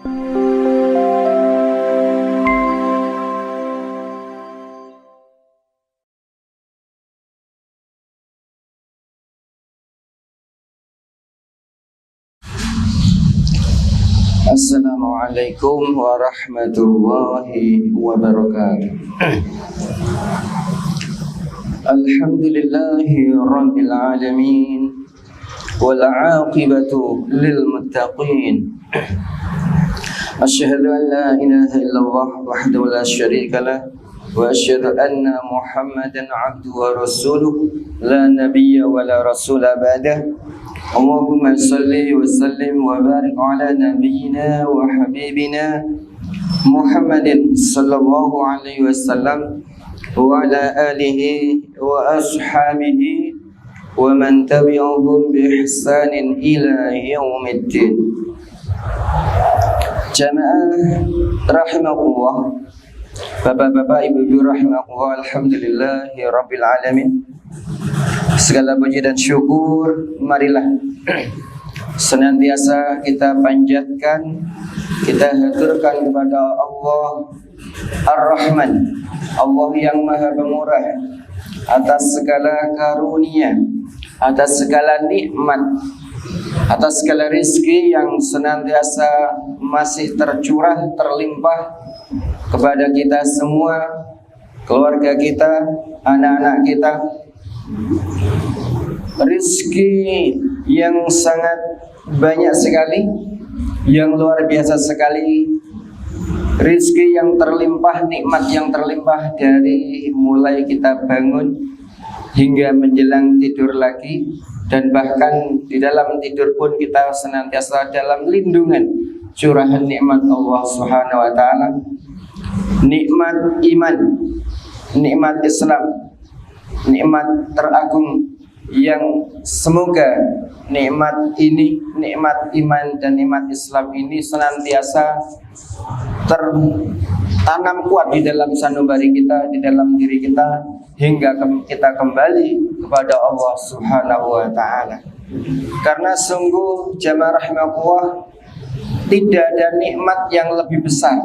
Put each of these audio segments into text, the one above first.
Assalamualaikum warahmatullahi wabarakatuh. Alhamdulillahi rabbil alamin wal aqibatu lil muttaqin. Asyhadu an la ilaha illallah wahdahu la syarika lah wa asyhadu anna Muhammadan abduhu wa rasuluh la nabiyya wa la rasula ba'dahu. Allahumma salli wa sallim wa barik ala nabiyyina wa habibina Muhammadin sallallahu alaihi wasallam wa ala alihi wa ashabihi wa man tabi'ahum bi ihsanin ila yaumiddin. Jamaah rahimakumullah, bapak-bapak, ibu-ibu rahimakumullah, alhamdulillahi rabbil alamin. Segala puji dan syukur marilah senantiasa kita panjatkan, kita haturkan kepada Allah Ar-Rahman, Allah yang Maha Pemurah, atas segala karunia, atas segala nikmat, atas segala rizki yang senantiasa masih tercurah, terlimpah kepada kita semua, keluarga kita, anak-anak kita. Rizki yang sangat banyak sekali, yang luar biasa sekali. Rizki yang terlimpah, nikmat yang terlimpah dari mulai kita bangun hingga menjelang tidur lagi. Dan bahkan di dalam tidur pun kita senantiasa dalam lindungan curahan nikmat Allah Subhanahu wa ta'ala. Nikmat iman, nikmat Islam, nikmat teragung yang semoga nikmat ini, nikmat iman dan nikmat Islam ini senantiasa tertanam kuat di dalam sanubari kita, di dalam diri kita, hingga kita kembali kepada Allah Subhanahu wa ta'ala. Karena sungguh jamaah rahimakumullah, tidak ada nikmat yang lebih besar,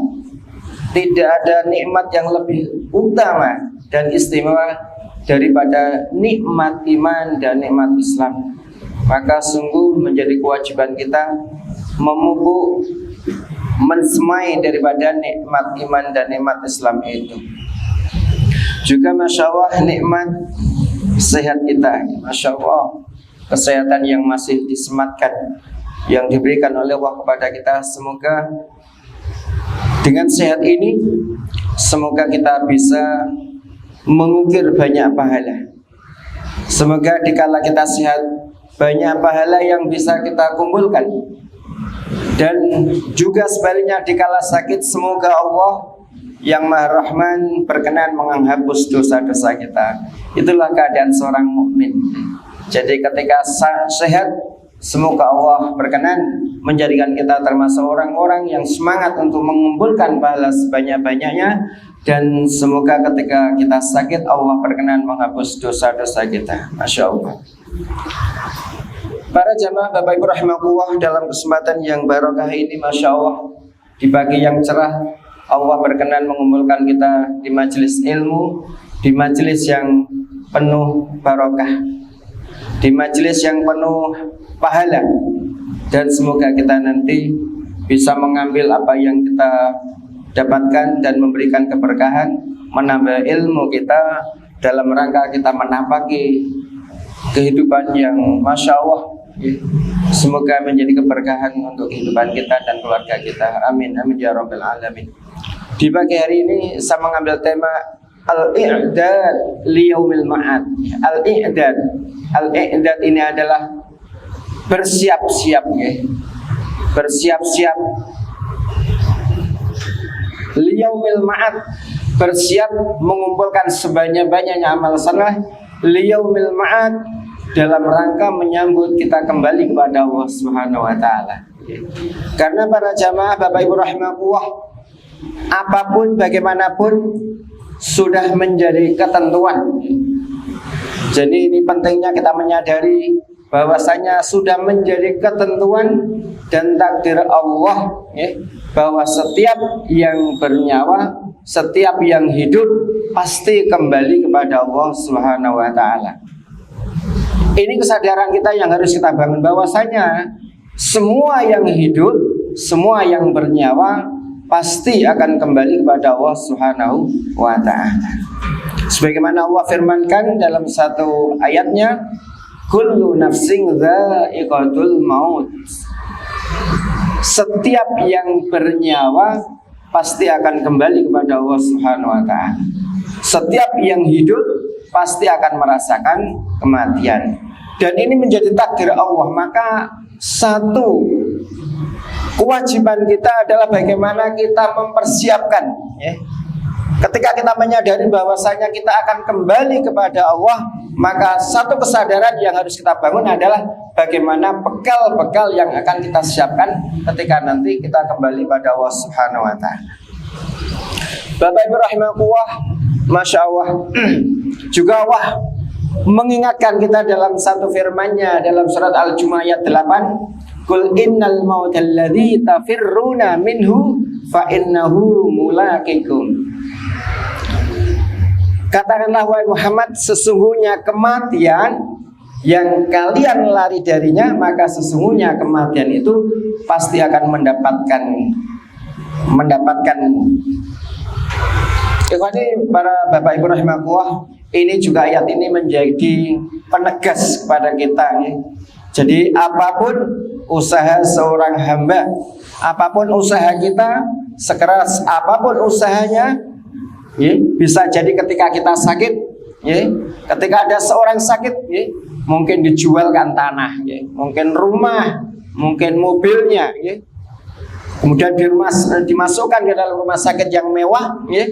tidak ada nikmat yang lebih utama dan istimewa daripada nikmat iman dan nikmat Islam. Maka sungguh menjadi kewajiban kita memupuk, mensemai daripada nikmat iman dan nikmat Islam itu. Juga Masya Allah nikmat sehat kita, Masya Allah kesehatan yang masih disematkan, yang diberikan oleh Allah kepada kita. Semoga dengan sehat ini, semoga kita bisa mengukir banyak pahala. Semoga dikala kita sehat, banyak pahala yang bisa kita kumpulkan. Dan juga sebaliknya dikala sakit, semoga Allah yang Maha Rahman berkenan menghapus dosa-dosa kita. Itulah keadaan seorang mukmin. Jadi ketika sehat, semoga Allah berkenan menjadikan kita termasuk orang-orang yang semangat untuk mengumpulkan pahala sebanyak-banyaknya. Dan semoga ketika kita sakit, Allah berkenan menghapus dosa-dosa kita. Masya Allah. Para jamaah Bapak Ibu rahimakumullah, dalam kesempatan yang barokah ini, Masya Allah, di pagi yang cerah, Allah berkenan mengumpulkan kita di majelis ilmu, di majelis yang penuh barokah, di majelis yang penuh pahala. Dan semoga kita nanti bisa mengambil apa yang kita dapatkan dan memberikan keberkahan, menambah ilmu kita dalam rangka kita menapaki kehidupan yang Masya Allah. Semoga menjadi keberkahan untuk kehidupan kita dan keluarga kita. Amin, amin ya rabbal alamin. Di pagi hari ini saya mengambil tema al-i'dad li yaumil ma'ad. Al-i'dad, al-i'dad ini adalah bersiap-siap, ya. Bersiap-siap liyaumil ma'ad, bersiap mengumpulkan sebanyak-banyaknya amal saleh liyaumil ma'ad, dalam rangka menyambut kita kembali kepada Allah Subhanahu wa ta'ala. Karena para jamaah Bapak Ibu rahimakumullah, apapun bagaimanapun sudah menjadi ketentuan. Jadi ini pentingnya kita menyadari bahwasanya sudah menjadi ketentuan dan takdir Allah ya, bahwa setiap yang bernyawa, setiap yang hidup pasti kembali kepada Allah Subhanahu wa taala. Ini kesadaran kita yang harus kita bangun, bahwasanya semua yang hidup, semua yang bernyawa pasti akan kembali kepada Allah Subhanahu wa taala. Sebagaimana Allah firmankan dalam satu ayatnya, kullu nafsin dha'iqatul maut. Setiap yang bernyawa pasti akan kembali kepada Allah Subhanahu wa taala. Setiap yang hidup pasti akan merasakan kematian. Dan ini menjadi takdir Allah. Maka satu kewajiban kita adalah bagaimana kita mempersiapkan, ya. Ketika kita menyadari bahwasanya kita akan kembali kepada Allah, maka satu kesadaran yang harus kita bangun adalah bagaimana bekal-bekal yang akan kita siapkan ketika nanti kita kembali pada Allah Subhanahu wa taala. Bapak Ibu rahimakumullah, Masya Allah, juga Allah mengingatkan kita dalam satu firman-Nya dalam surat Al-Jumu'ah ayat 8, Qul innal mautal ladzi tafirruna minhu fa innahu mulaqikum. Katakanlah wahai Muhammad, sesungguhnya kematian yang kalian lari darinya, maka sesungguhnya kematian itu pasti akan mendapatkan. Ikhwani, para Bapak Ibu rahimakumullah, ini juga ayat ini menjadi penegas kepada kita, ya. Jadi apapun usaha seorang hamba, apapun usaha kita, sekeras apapun usahanya, ya, bisa jadi ketika kita sakit, ya, ketika ada seorang sakit, ya, mungkin dijualkan tanah, ya, mungkin rumah, mungkin mobilnya, ya, kemudian dimasukkan ke dalam rumah sakit yang mewah, ya,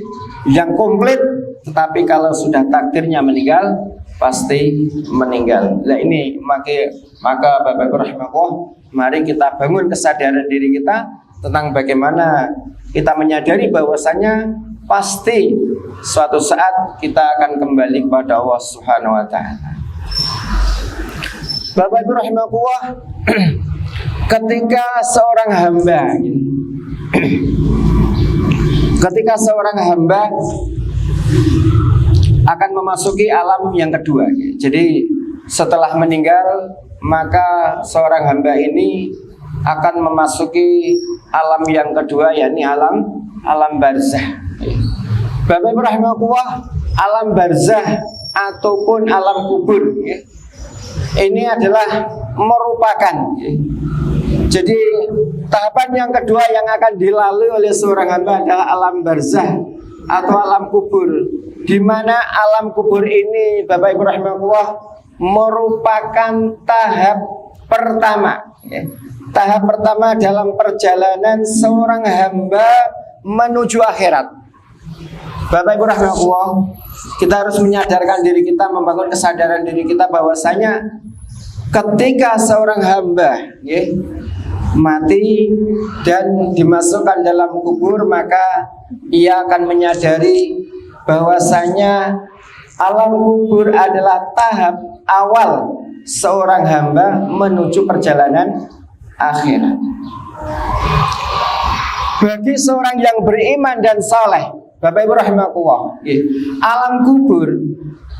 yang komplit. Tetapi kalau sudah takdirnya meninggal, pasti meninggal. Nah ini maka Bapak Ibu rahimakumullah, mari kita bangun kesadaran diri kita tentang bagaimana kita menyadari bahwasanya pasti suatu saat kita akan kembali kepada Allah Subhanahu wa taala. Bapak Ibu rahimakumullah, ketika seorang hamba akan memasuki alam yang kedua. Jadi setelah meninggal, maka seorang hamba ini akan memasuki alam yang kedua, yakni alam barzah. Bapak Ibu rahimakumullah, alam barzah ataupun alam kubur, ya, ini adalah merupakan, ya, jadi tahapan yang kedua yang akan dilalui oleh seorang hamba adalah alam barzah atau alam kubur, di mana alam kubur ini, Bapak Ibu rahimakumullah, merupakan tahap pertama, ya, tahap pertama dalam perjalanan seorang hamba menuju akhirat. Bapak Ibu rahimakumullah, kita harus menyadarkan diri kita, membangun kesadaran diri kita bahwasanya ketika seorang hamba, ya, mati dan dimasukkan dalam kubur, maka ia akan menyadari bahwasanya alam kubur adalah tahap awal seorang hamba menuju perjalanan akhirat. Bagi seorang yang beriman dan saleh, Bapak Ibu rahimakumullah, alam kubur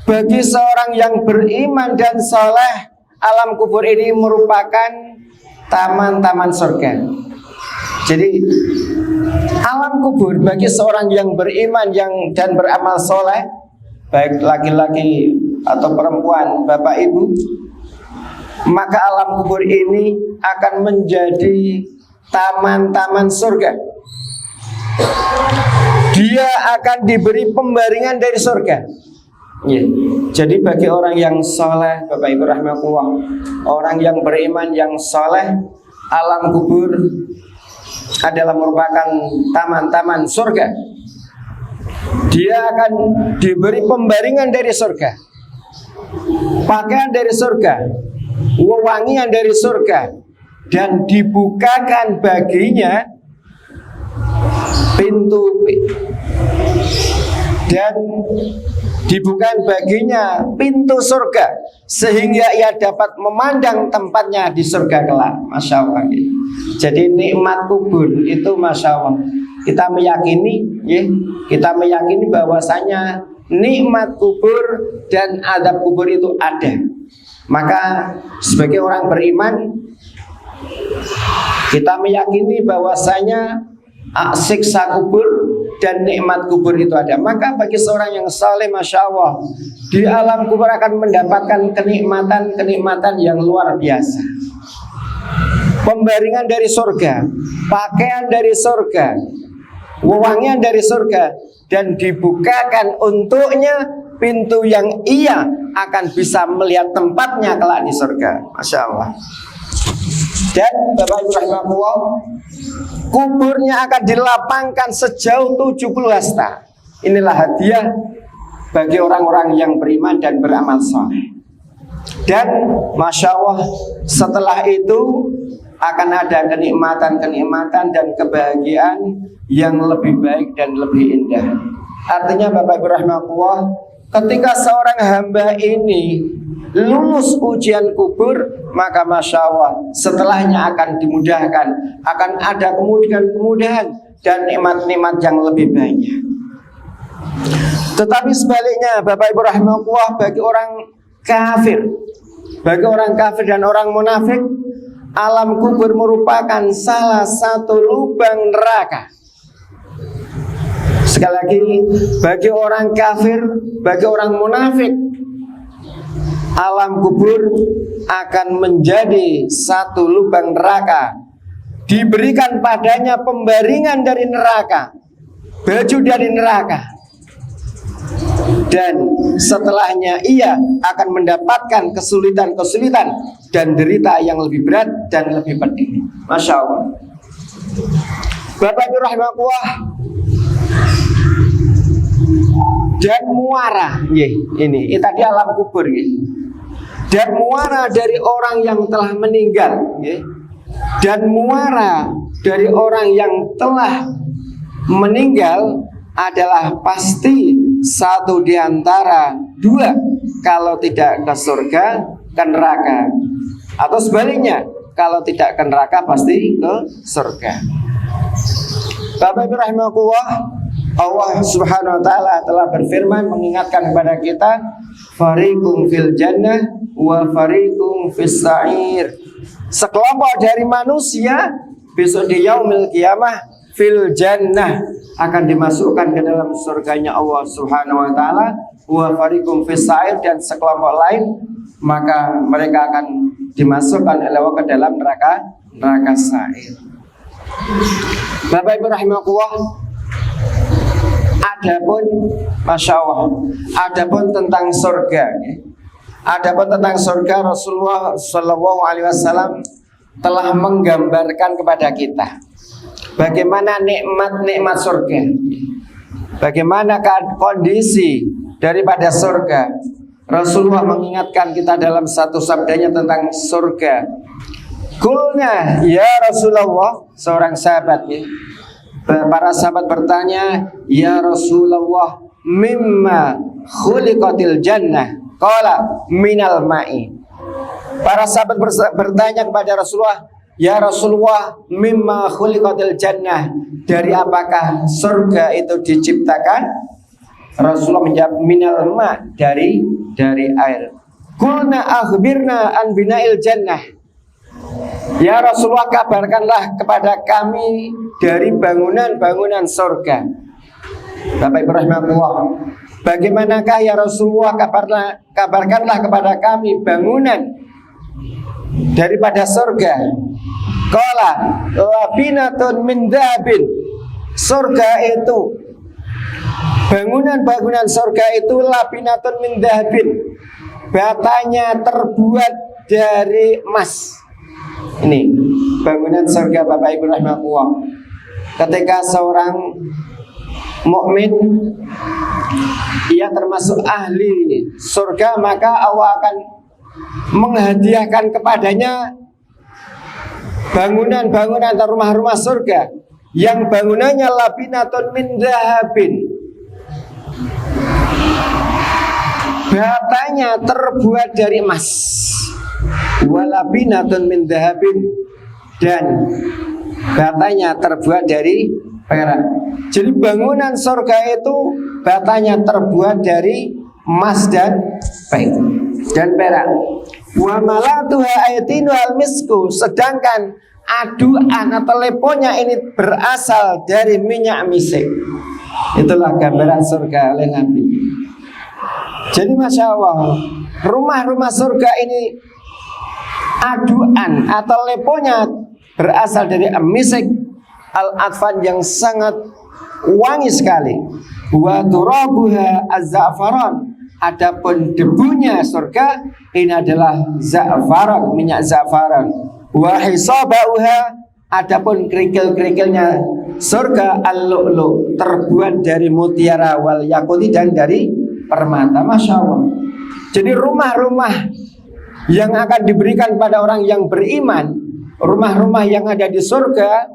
bagi seorang yang beriman dan saleh, alam kubur ini merupakan taman-taman surga. Jadi alam kubur bagi seorang yang beriman dan beramal soleh, baik laki-laki atau perempuan, Bapak Ibu, maka alam kubur ini akan menjadi taman-taman surga. Dia akan diberi pembaringan dari surga. Ya. Jadi bagi orang yang soleh, Bapak Ibu rahimakumullah, orang yang beriman yang soleh, alam kubur adalah merupakan taman-taman surga. Dia akan diberi pembaringan dari surga, pakaian dari surga, wewangian dari surga, dan dibukakan baginya pintu dan dibukakan baginya pintu surga sehingga ia dapat memandang tempatnya di surga kelak. Masya Allah. Jadi nikmat kubur itu Masya Allah. Kita meyakini bahwasanya nikmat kubur dan azab kubur itu ada. Maka sebagai orang beriman, kita meyakini bahwasanya siksa kubur dan nikmat kubur itu ada. Maka bagi seorang yang saleh, Masya Allah, di alam kubur akan mendapatkan kenikmatan yang luar biasa. Pembaringan dari surga, pakaian dari surga, wewangian dari surga, dan dibukakan untuknya pintu yang ia akan bisa melihat tempatnya kelak di surga. Masya Allah. Dan Bapak Ibu rahimahullah, kuburnya akan dilapangkan sejauh 70 hasta. Inilah hadiah bagi orang-orang yang beriman dan beramal saleh. Dan Masya Allah, setelah itu akan ada kenikmatan dan kebahagiaan yang lebih baik dan lebih indah. Artinya Bapak Ibu rahimahullah, ketika seorang hamba ini lulus ujian kubur, maka Masya Allah, setelahnya akan dimudahkan, akan ada kemudahan dan nikmat-nikmat yang lebih banyak. Tetapi sebaliknya Bapak Ibu rahimahullah, bagi orang kafir dan orang munafik, alam kubur merupakan salah satu lubang neraka. Sekali lagi, bagi orang kafir, bagi orang munafik, alam kubur akan menjadi satu lubang neraka. Diberikan padanya pembaringan dari neraka, baju dari neraka, dan setelahnya ia akan mendapatkan kesulitan dan derita yang lebih berat dan lebih pedih. Masya Allah. Bapak Ibu rahimahullah, dan muara, ini tadi alam kubur, dan muara dari orang yang telah meninggal, dan muara dari orang yang telah meninggal adalah pasti satu di antara dua, kalau tidak ke surga, ke neraka, atau sebaliknya, kalau tidak ke neraka pasti ke surga. Bapak Ibu rahimahullah, Allah subhanahu wa ta'ala telah berfirman mengingatkan kepada kita, fariqum fil jannah wa fariqum fis sa'ir. Sekelompok dari manusia besok di yaumil qiyamah fil jannah akan dimasukkan ke dalam surganya Allah subhanahu wa ta'ala, wa fariqum fis sa'ir, dan sekelompok lain maka mereka akan dimasukkan oleh Allah ke dalam neraka sa'ir. Bapak Ibu rahimahullah, adapun Masya Allah, adapun tentang surga, Rasulullah Shallallahu Alaihi Wasallam telah menggambarkan kepada kita bagaimana nikmat surga, bagaimana kondisi daripada surga. Rasulullah mengingatkan kita dalam satu sabdanya tentang surga. Kulna ya Rasulullah, seorang sahabat, para sahabat bertanya, ya Rasulullah, mimma khuliqatil jannah? Qala minal ma'i. Para sahabat bertanya kepada Rasulullah, ya Rasulullah, mimma khuliqatil jannah? Dari apakah surga itu diciptakan? Rasulullah menjawab, minal ma', dari air. Qulna akhbirna an bina'il jannah. Ya Rasulullah, kabarkanlah kepada kami dari bangunan-bangunan surga. Bapak Ibu rahimahullah, bagaimanakah ya Rasulullah, kabarkanlah kepada kami bangunan daripada surga. Qala labinatun min dhahabin. Surga itu, bangunan-bangunan surga itu labinatun min dhahabin, batanya terbuat dari emas. Ini bangunan surga Bapak Ibu rahimahullah. Ketika seorang mukmin ia termasuk ahli surga, maka Allah akan menghadiahkan kepadanya bangunan-bangunan atau rumah-rumah surga yang bangunannya labinatun min dhahabin, batanya terbuat dari emas, walabinatun min dhahabin, dan batanya terbuat dari perak. Jadi bangunan surga itu batanya terbuat dari emas dan perak. Wa malatuha aytinu al-misku, sedangkan aduan atau leponya ini berasal dari minyak misik. Itulah gambaran surga oleh Nabi. Jadi Masya Allah, rumah-rumah surga ini aduan atau leponya berasal dari misik al-adfan yang sangat wangi sekali. Wa turabuha az-za'faran, adapun debunya surga ini adalah za'faran, minyak za'faran. Wa hisabauha, adapun kerikil-kerikilnya surga al-lu'lu, terbuat dari mutiara, wal yakuti, dan dari permata. Masya Allah. Jadi rumah-rumah yang akan diberikan pada orang yang beriman, rumah-rumah yang ada di surga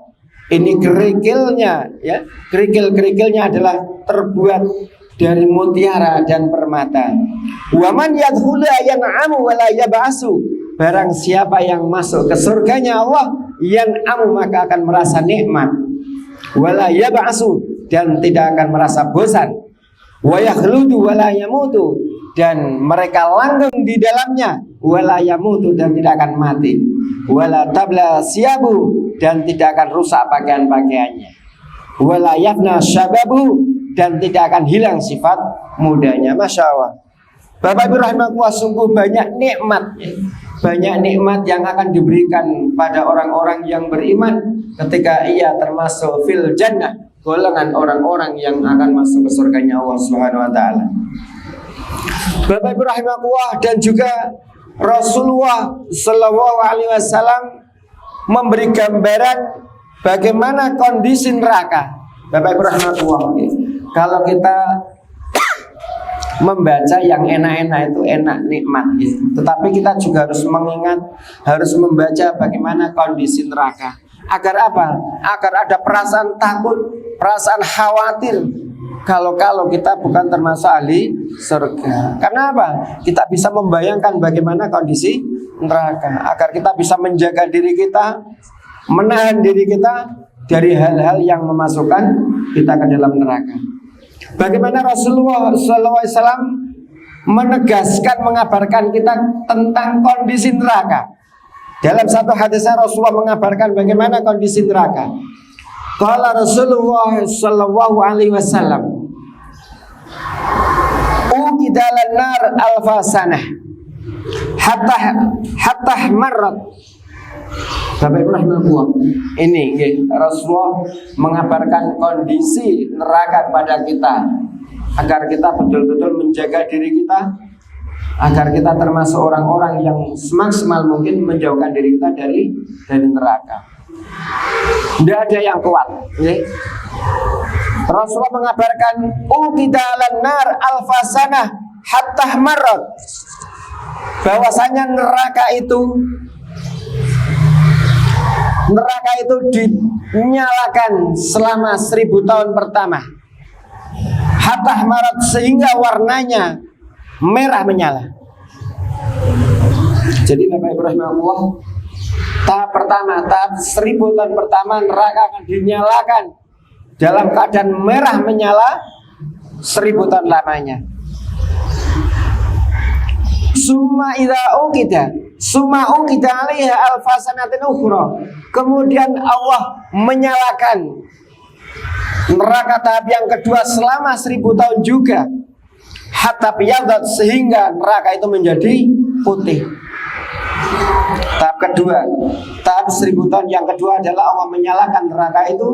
ini kerikilnya, ya, kerikil-kerikilnya adalah terbuat dari mutiara dan permata. Waman yadkhula yan'amu wala yab'asu, barang siapa yang masuk ke surganya Allah, yan'amu, maka akan merasa nikmat, wala yab'asu, dan tidak akan merasa bosan, wa yakhludu wala yamutu, dan mereka langgeng di dalamnya, wala yamutu, dan tidak akan mati, wala tabla siyabu, dan tidak akan rusak pakaian-pakaiannya, wala yafna syababu, dan tidak akan hilang sifat mudanya. Masya Allah. Bapak Ibu rahimakumullah, sungguh banyak nikmat yang akan diberikan pada orang-orang yang beriman ketika ia termasuk fil jannah, golongan orang-orang yang akan masuk ke surganya Allah Subhanahu wa taala. Bapak Ibu rahimakumullah, dan juga Rasulullah sallallahu alaihi wasallam memberi gambaran bagaimana kondisi neraka. Bapak Ibu rahimakumullah, kalau kita membaca yang enak-enak itu enak, nikmat, ya. Tetapi kita juga harus mengingat, harus membaca bagaimana kondisi neraka. Agar apa? Agar ada perasaan takut, perasaan khawatir kalau kita bukan termasuk ahli surga. Karena apa? Kita bisa membayangkan bagaimana kondisi neraka, agar kita bisa menjaga diri kita, menahan diri kita dari hal-hal yang memasukkan kita ke dalam neraka. Bagaimana Rasulullah SAW menegaskan, mengabarkan kita tentang kondisi neraka. Dalam satu hadisnya Rasulullah mengabarkan bagaimana kondisi neraka. Qala Rasulullah sallallahu alaihi wasallam, uqidalan nar alfasanah hatta marrat. Bapak Ibu rahimahullah, ini Rasulullah mengabarkan kondisi neraka kepada kita, agar kita betul-betul menjaga diri kita, agar kita termasuk orang-orang yang semaksimal mungkin menjauhkan diri kita dari neraka. Tidak ada yang kuat, ya. Rasulullah mengabarkan uqidalan nar alfasanah hatta marrat, bahwasanya neraka itu dinyalakan selama 1000 tahun pertama, hatta marat, sehingga warnanya merah menyala. Jadi Bapak Ibu rahimahullah, tahap pertama, tahap 1000 tahun pertama neraka akan dinyalakan dalam keadaan merah menyala 1000 tahun lamanya. Summa idza uqida alaiha alfasanatin ukhra, kemudian Allah menyalakan neraka tahap yang kedua selama 1000 tahun juga, hatta biyadat, sehingga neraka itu menjadi putih. Tahap kedua, tahap 1000 tahun yang kedua adalah Allah menyalakan neraka itu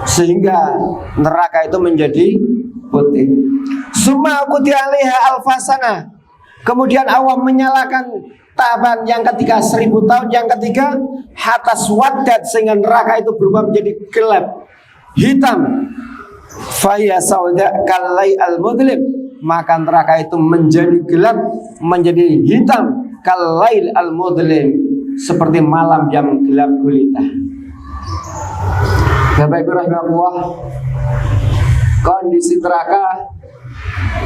sehingga neraka itu menjadi putih. Summa uqida alaiha alfasana, kemudian Allah menyalakan tahapan yang ketiga 1000 tahun yang ketiga, hatta swaddat, sehingga neraka itu berubah menjadi gelap, hitam. Faya sauda kalai al-mudlim, maka neraka itu menjadi gelap, menjadi hitam, kalail al-mudlim, seperti malam yang gelap gulita. Bapak Ibu rahimahullah, kondisi neraka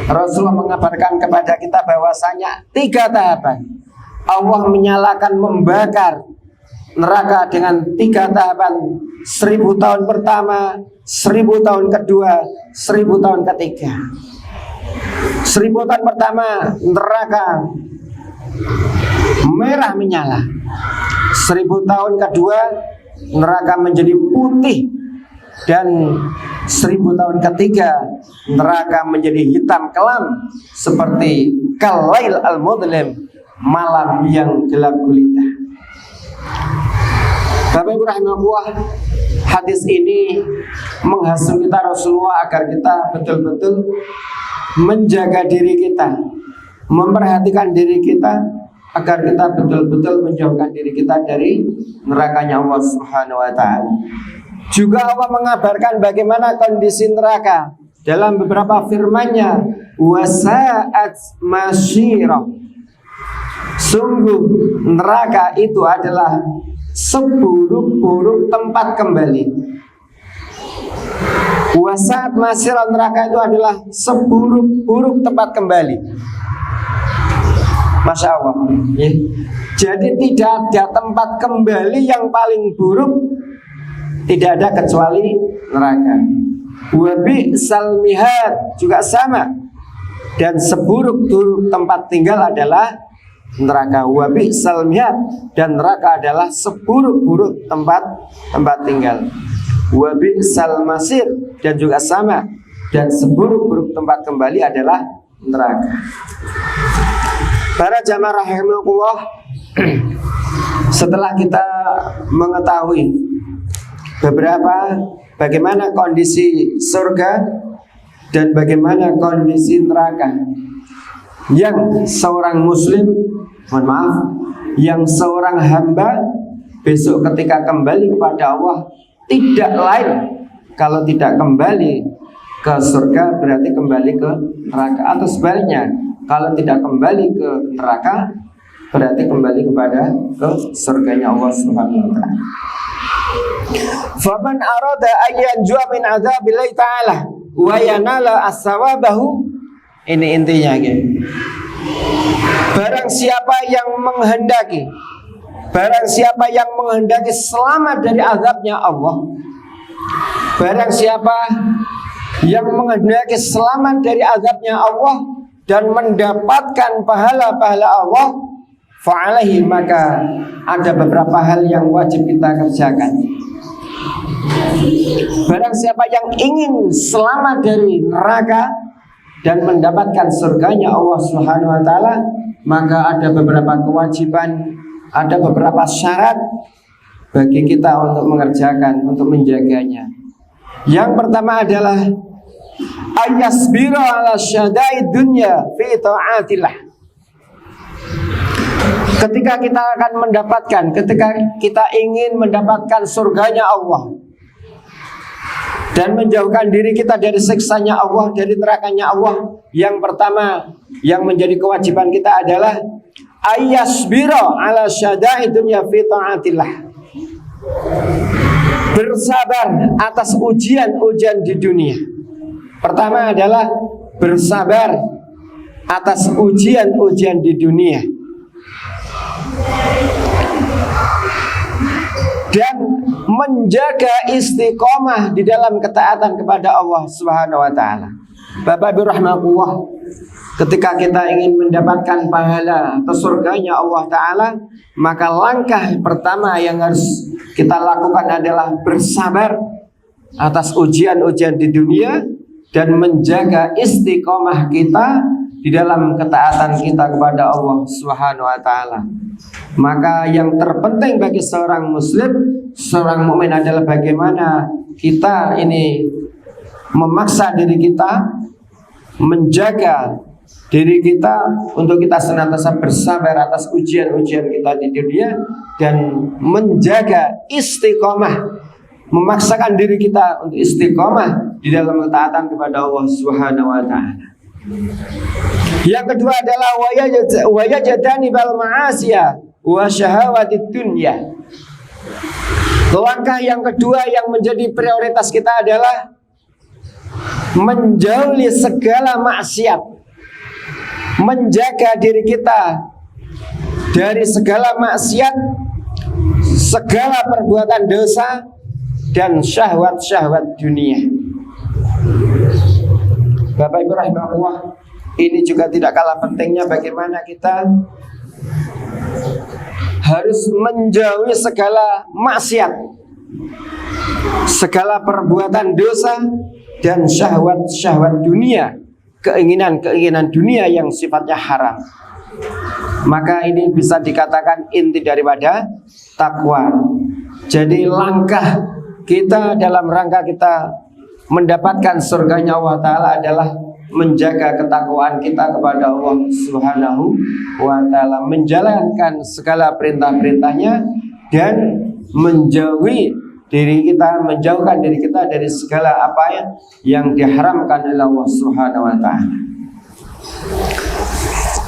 Rasulullah mengabarkan kepada kita bahwasanya 3 tahapan. Allah menyalakan, membakar neraka dengan 3 tahapan. 1000 tahun pertama, 1000 tahun kedua, 1000 tahun ketiga. 1000 tahun pertama neraka merah menyala. 1000 tahun kedua neraka menjadi putih. Dan 1000 tahun ketiga neraka menjadi hitam kelam seperti kalail al-mudlim, malam yang gelap gulita. Bapak Ibu rahimahullah, hadis ini menghasil kita Rasulullah agar kita betul-betul menjaga diri kita, memperhatikan diri kita, agar kita betul-betul menjauhkan diri kita dari nerakanya Allah Subhanahu wa ta'ala. Juga Allah mengabarkan bagaimana kondisi neraka dalam beberapa firman-Nya, wasa'at masyirah. Sungguh neraka itu adalah seburuk-buruk tempat kembali. Wasa'at masyirah, neraka itu adalah seburuk-buruk tempat kembali. Masya Allah ya. Jadi tidak ada tempat kembali yang paling buruk, tidak ada kecuali neraka. Wabi salmihat juga sama. Dan seburuk-buruk tempat tinggal adalah neraka. Wabi salmihat, dan neraka adalah seburuk-buruk tempat tinggal. Wabi salmasir, dan juga sama. Dan seburuk-buruk tempat kembali adalah neraka. Para jamaah rahimahullah, setelah kita mengetahui bagaimana kondisi surga dan bagaimana kondisi neraka, yang seorang muslim, yang seorang hamba besok ketika kembali kepada Allah tidak lain kalau tidak kembali ke surga berarti kembali ke neraka, atau sebaliknya, kalau tidak kembali ke neraka berarti kembali kepada ke surganya Allah Subhanahu wa ta'ala. Faman arada ayyan jua min adzabillahi ta'ala wa yanala as-sawabahu, ini intinya gitu. Barang siapa yang menghendaki selamat dari azabnya Allah, barang siapa yang menghendaki selamat dari azabnya Allah dan mendapatkan pahala-pahala Allah, fa'alaihi, maka ada beberapa hal yang wajib kita kerjakan. Barang siapa yang ingin selamat dari neraka dan mendapatkan surganya Allah Subhanahu wa ta'ala, maka ada beberapa kewajiban, ada beberapa syarat bagi kita untuk mengerjakan, untuk menjaganya. Yang pertama adalah ayasbira ala syada'id dunya fi ta'atillah. Ketika kita ingin mendapatkan surganya Allah dan menjauhkan diri kita dari siksanya Allah, dari nerakanya Allah, yang pertama yang menjadi kewajiban kita adalah ayasbira ala syada'id dunya fi ta'atillah. Bersabar atas ujian-ujian di dunia. Pertama adalah bersabar atas ujian-ujian di dunia. Dan menjaga istiqomah di dalam ketaatan kepada Allah Subhanahu wa ta'ala. Bapak Ibu rahmatullah, ketika kita ingin mendapatkan pahala atau surganya Allah ta'ala, maka langkah pertama yang harus kita lakukan adalah bersabar atas ujian-ujian di dunia dan menjaga istiqomah kita di dalam ketaatan kita kepada Allah Subhanahu wa ta'ala. Maka yang terpenting bagi seorang muslim, seorang mukmin adalah bagaimana kita ini memaksa diri kita, menjaga diri kita untuk kita senantiasa bersabar atas ujian-ujian kita di dunia dan menjaga istiqomah, memaksakan diri kita untuk istiqomah di dalam ketaatan kepada Allah Subhanahu wa ta'ala. Yang kedua adalah wayajadani bal ma'asiyah wa syahawatid dunya. Langkah yang kedua yang menjadi prioritas kita adalah menjauhi segala maksiat, menjaga diri kita dari segala maksiat, segala perbuatan dosa dan syahwat-syahwat dunia. Bapak Ibu rahimahullah, ini juga tidak kalah pentingnya bagaimana kita harus menjauhi segala maksiat, segala perbuatan dosa dan syahwat-syahwat dunia, keinginan-keinginan dunia yang sifatnya haram. Maka ini bisa dikatakan inti daripada takwa. Jadi langkah kita dalam rangka kita mendapatkan surganya Allah Ta'ala adalah menjaga ketakwaan kita kepada Allah Subhanahu wa Ta'ala, menjalankan segala perintah-perintahnya dan menjauhi diri kita, menjauhkan diri kita dari segala apa yang diharamkan oleh Allah Subhanahu wa Ta'ala.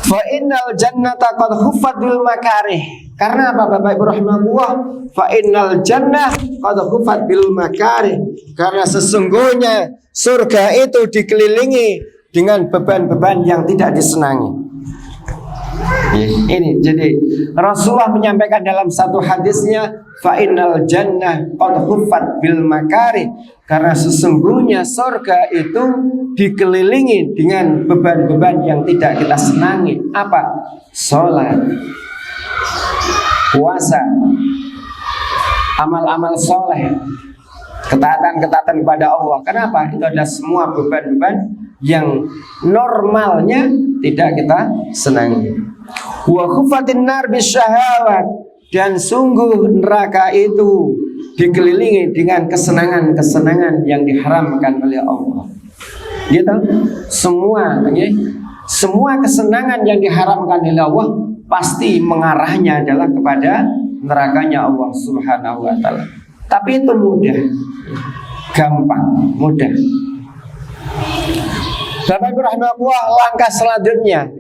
Fa innal jannata qad huffat bil makarih. Karena apa Bapak Ibu rahimahullah? Fa innal jannah qad huffat bil makarih. Karena sesungguhnya surga itu dikelilingi dengan beban-beban yang tidak disenangi. Ini jadi Rasulullah menyampaikan dalam satu hadisnya, fa innal jannah qad huffat bil makarih. Karena sesungguhnya surga itu dikelilingi dengan beban-beban yang tidak kita senangi. Apa? Salat, puasa, amal-amal soleh, ketaatan-ketaatan kepada Allah. Kenapa? Itu ada semua beban-beban yang normalnya tidak kita senangi. Wa khufatin nar bisyahawat, dan sungguh neraka itu dikelilingi dengan kesenangan-kesenangan yang diharamkan oleh Allah. Gitu. Semua kesenangan yang diharamkan oleh Allah pasti mengarahnya adalah kepada nerakanya Allah Subhanahu wa Ta'ala. Tapi itu mudah, gampang, mudah. Bapak Ibu rahimahullah, langkah selanjutnya